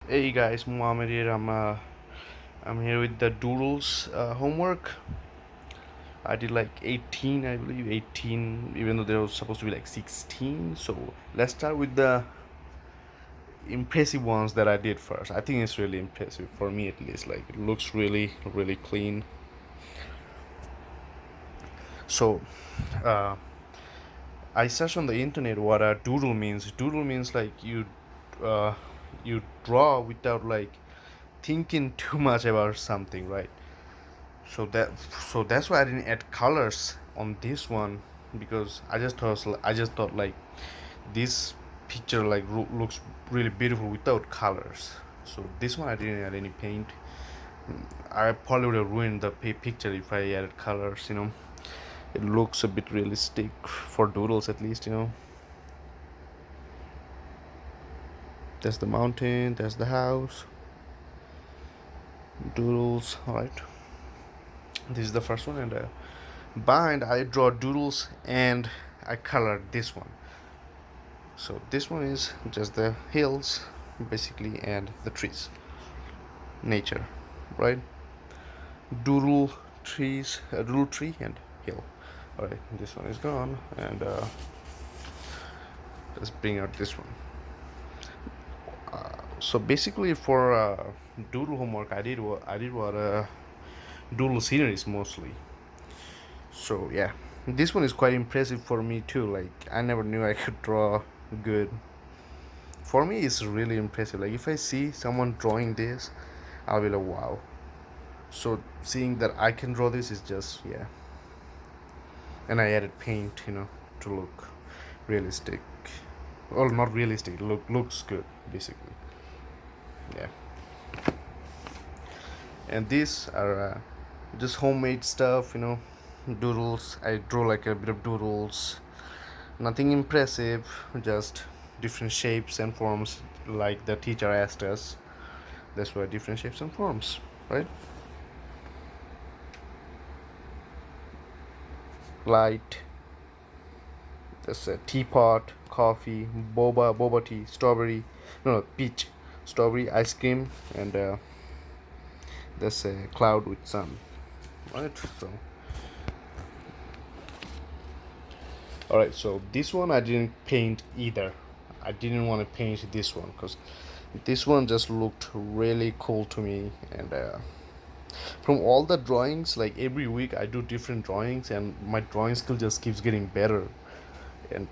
Hey guys, Mohammed here. I'm here with the Doodles homework. I did like 18, I believe 18, even though there was supposed to be like 16. So let's start with the impressive ones that I did first. I think it's really impressive for me at least. Like it looks really clean. So uh, I searched on the internet what a doodle means. Doodle means like uh, you draw without like thinking too much about something, right? so that so that's why I didn't add colors on this one, because I just thought like this picture like looks really beautiful without colors. So this one I didn't add any paint. I probably would have ruined the picture if I added colors. It looks a bit realistic for doodles, at least. There's the mountain, there's the house, doodles. All right, this is the first one, and behind I draw doodles and I colored this one. So this one is just the hills basically and the trees, nature, right? Doodle trees, doodle tree and hill. All right, this one is gone, and let's bring out this one. So basically, for doodle homework, I did what doodle sceneries mostly. So yeah, this one is quite impressive for me too. Like I never knew I could draw good. For me, it's really impressive. Like if I see someone drawing this, I'll be like, wow. So seeing that I can draw this is just, yeah. And I added paint, to look realistic. Well, not realistic. Looks good basically. Yeah. And these are just homemade stuff. Doodles. I drew like a bit of doodles. Nothing impressive. Just different shapes and forms, like the teacher asked us. That's why different shapes and forms, right? Light. There's a teapot, coffee, boba tea, strawberry, no, peach, strawberry ice cream, and there's a cloud with sun. Right. So this one I didn't paint either. I didn't want to paint this one because this one just looked really cool to me, and from all the drawings, like every week I do different drawings, and my drawing skill just keeps getting better. And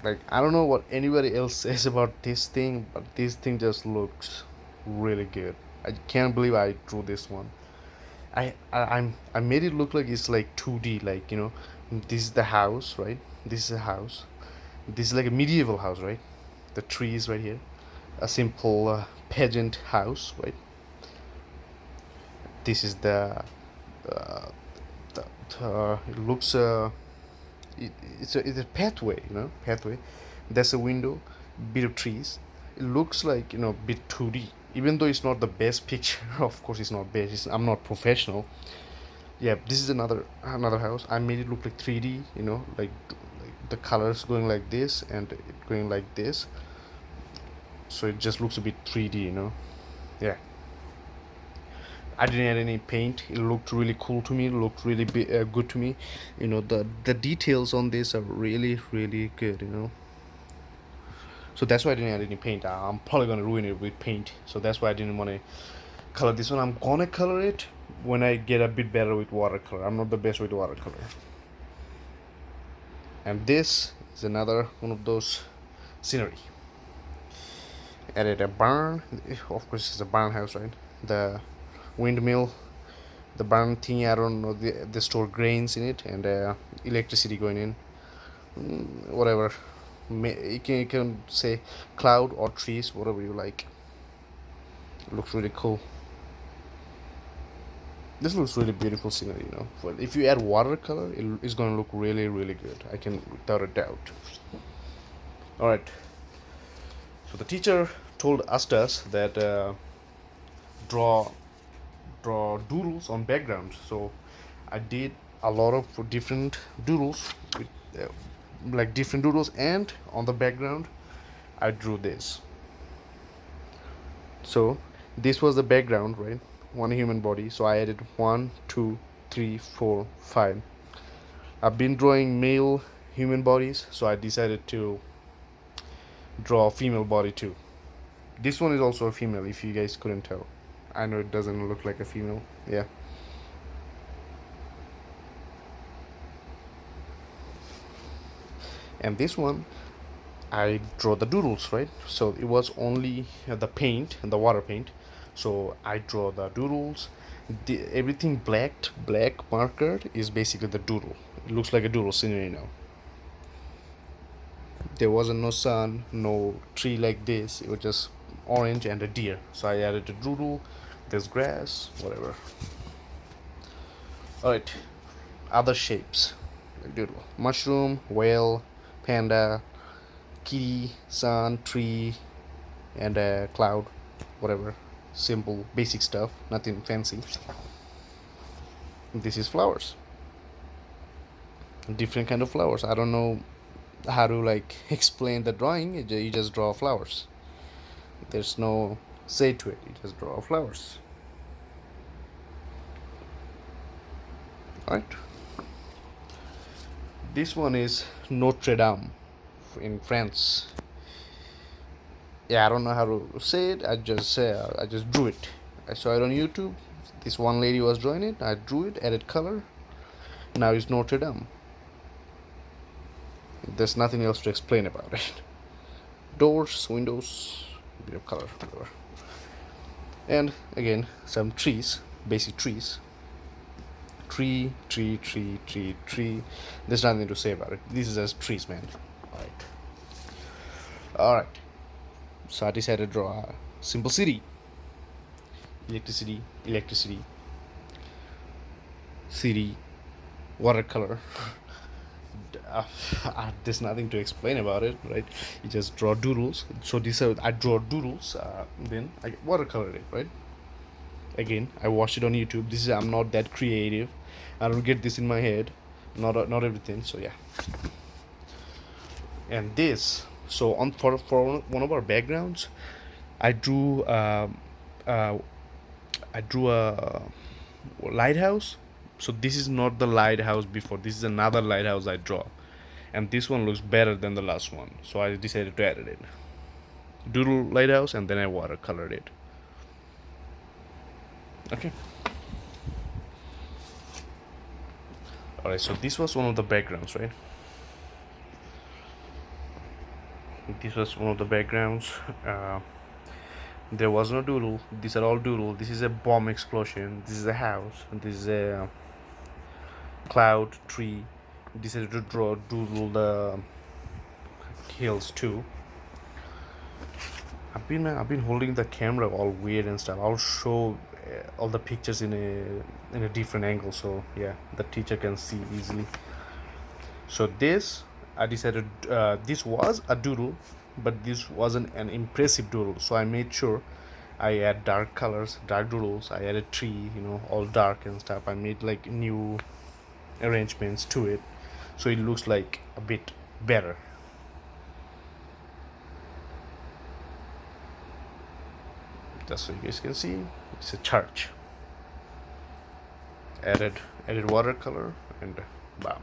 like I don't know what anybody else says about this thing, but this thing just looks really good. I can't believe I drew this one. I made it look like it's like 2D, like this is the house, right? This is a house. This is like a medieval house, right? The trees right here, a simple pageant house, right? This is uh, it looks it's a pathway. There's a window, bit of trees. It looks like bit 2D, even though it's not the best picture. Of course it's not best. I'm not professional. Yeah, this is another house. I made it look like 3D, like the colors going like this and it going like this, so it just looks a bit 3D. Yeah, I didn't add any paint. It looked really cool to me. It looked really good to me. The details on this are really good. So that's why I didn't add any paint. I'm probably gonna ruin it with paint. So that's why I didn't want to color this one. I'm gonna color it when I get a bit better with watercolor. I'm not the best with watercolor. And this is another one of those scenery. Added a barn. Of course, it's a barn house, right? The windmill, the barn thing. I don't know. They store grains in it, and electricity going in. Whatever. You can say cloud or trees, whatever you like. It looks really cool. This looks really beautiful scenery. But if you add watercolor, it's gonna look really good. I can, without a doubt. All right. So the teacher asked us that draw doodles on backgrounds. So I did a lot of different doodles with like different doodles, and on the background I drew this. So this was the background, right? One human body. So I added 1, 2, 3, 4, 5. I've been drawing male human bodies, so I decided to draw a female body too. This one is also a female, if you guys couldn't tell. I know it doesn't look like a female. Yeah. And this one, I draw the doodles, right? So it was only the paint and the water paint. So I draw the doodles. Everything black marker is basically the doodle. It looks like a doodle scenery now. There wasn't no sun, no tree like this. It was just orange and a deer. So I added a doodle. There's grass, whatever. All right, other shapes. Doodle, mushroom, whale, panda, kitty, sun, tree, and a cloud, whatever. Simple, basic stuff, nothing fancy. This is flowers. Different kind of flowers. I don't know how to like explain the drawing. You just draw flowers. There's no say to it. You just draw flowers. All right. This one is Notre Dame in France. Yeah, I don't know how to say it. I just drew it. I saw it on YouTube. This one lady was drawing it. I drew it, added color. Now it's Notre Dame. There's nothing else to explain about it. Doors, windows, a bit of color, whatever. And again, some trees, basic trees. Tree. There's nothing to say about it. This is just trees, man. Alright. So I decided to draw a simple city. Electricity, city, watercolor. There's nothing to explain about it, right? You just draw doodles. So this I draw doodles, then I watercolor it, right? Again, I watched it on YouTube. I'm not that creative. I don't get this in my head. Not everything. So yeah. And this, so on for one of our backgrounds, I drew a lighthouse. So this is not the lighthouse before. This is another lighthouse I draw, and this one looks better than the last one. So I decided to edit it. Doodle lighthouse, and then I watercolored it. Okay. Alright, so this was one of the backgrounds, right? This was one of the backgrounds. There was no doodle. These are all doodle. This is a bomb explosion. This is a house. This is a cloud, tree. Decided to draw doodle the hills too. I've been holding the camera all weird and stuff. I'll show all the pictures in a different angle, so yeah, the teacher can see easily. So this I decided this was a doodle, but this wasn't an impressive doodle. So I made sure I add dark colors, dark doodles. I added tree, all dark and stuff. I made like new arrangements to it, so it looks like a bit better. Just so you guys can see, it's a church. Added watercolor and bam.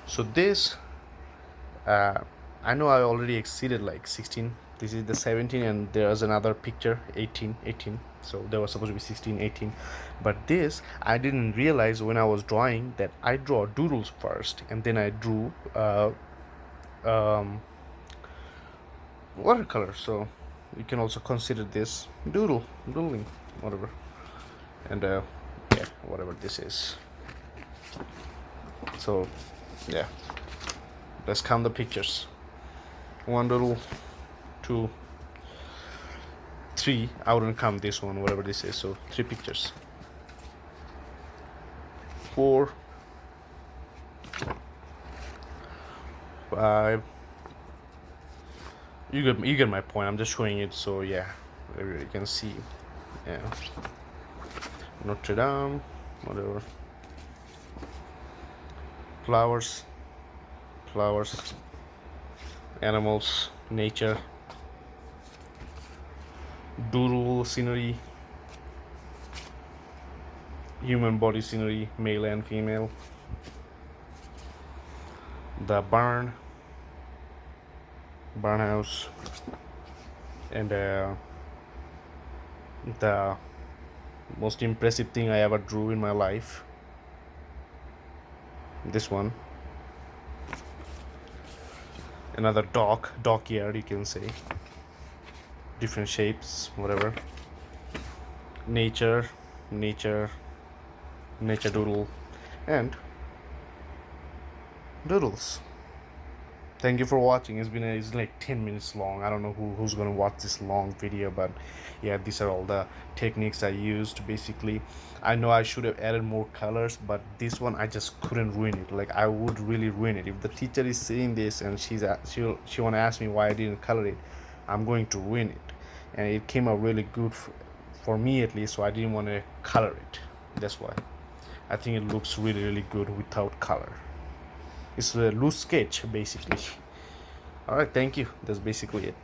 So this, I know I already exceeded like 16. This is the 17, and there's another picture 18. So there was supposed to be 16, 18. But this, I didn't realize when I was drawing that I draw doodles first, and then I drew watercolor. So you can also consider this doodling, whatever. And yeah, whatever this is. So yeah, let's count the pictures. 1 doodle, 2, 3. I wouldn't count this one, whatever this is. So 3 pictures. 4, 5. You get my point. I'm just showing it, so yeah, everybody can see. Yeah, Notre Dame, whatever. Flowers, animals, nature, doodle scenery, human body scenery, male and female, the barn house, and the most impressive thing I ever drew in my life, this one, another dockyard, you can say, different shapes, whatever, nature doodle, and doodles. Thank you for watching. It's like 10 minutes long. I don't know who's gonna watch this long video, but yeah, these are all the techniques I used. Basically, I know I should have added more colors, but this one I just couldn't ruin it. Like, I would really ruin it if the teacher is seeing this and she wanna ask me why I didn't color it. I'm going to ruin it, and it came out really good for me at least, so I didn't want to color it. That's why I think it looks really good without color. It's a loose sketch basically. All right, thank you. That's basically it.